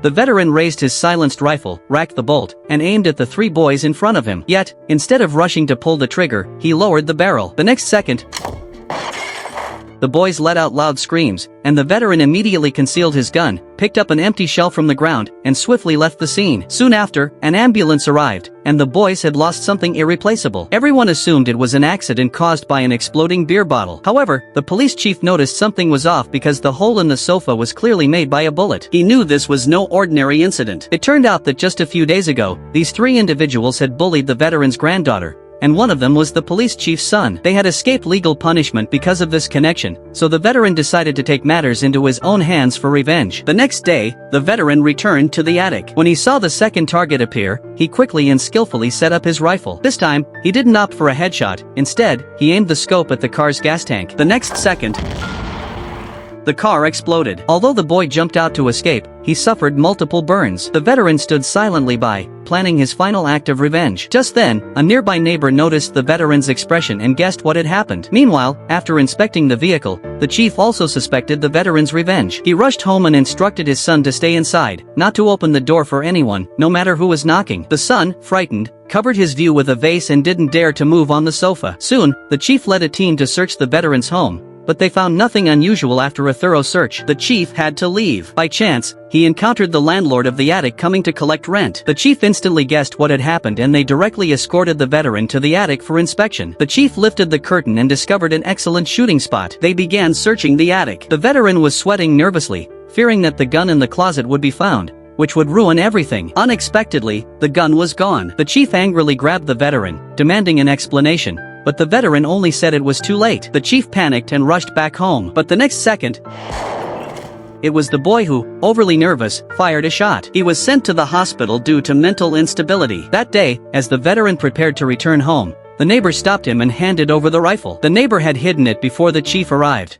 The veteran raised his silenced rifle, racked the bolt, and aimed at the three boys in front of him. Yet, instead of rushing to pull the trigger, he lowered the barrel. The next second, the boys let out loud screams, and the veteran immediately concealed his gun, picked up an empty shell from the ground, and swiftly left the scene. Soon after, an ambulance arrived, and the boys had lost something irreplaceable. Everyone assumed it was an accident caused by an exploding beer bottle. However, the police chief noticed something was off because the hole in the sofa was clearly made by a bullet. He knew this was no ordinary incident. It turned out that just a few days ago, these three individuals had bullied the veteran's granddaughter, and one of them was the police chief's son. They had escaped legal punishment because of this connection, so the veteran decided to take matters into his own hands for revenge. The next day, the veteran returned to the attic. When he saw the second target appear, he quickly and skillfully set up his rifle. This time, he didn't opt for a headshot. Instead, he aimed the scope at the car's gas tank. The next second, the car exploded. Although the boy jumped out to escape, he suffered multiple burns. The veteran stood silently by, planning his final act of revenge. Just then, a nearby neighbor noticed the veteran's expression and guessed what had happened. Meanwhile, after inspecting the vehicle, the chief also suspected the veteran's revenge. He rushed home and instructed his son to stay inside, not to open the door for anyone, no matter who was knocking. The son, frightened, covered his view with a vase and didn't dare to move on the sofa. Soon, the chief led a team to search the veteran's home, but they found nothing unusual. After a thorough search. The chief had to leave. By chance, he encountered the landlord of the attic coming to collect rent. The chief instantly guessed what had happened and they directly escorted the veteran to the attic for inspection. The chief lifted the curtain and discovered an excellent shooting spot. They began searching the attic. The veteran was sweating nervously, fearing that the gun in the closet would be found, which would ruin everything. Unexpectedly, the gun was gone. The chief angrily grabbed the veteran, demanding an explanation, but the veteran only said it was too late. The chief panicked and rushed back home. But the next second, it was the boy who, overly nervous, fired a shot. He was sent to the hospital due to mental instability. That day, as the veteran prepared to return home, the neighbor stopped him and handed over the rifle. The neighbor had hidden it before the chief arrived,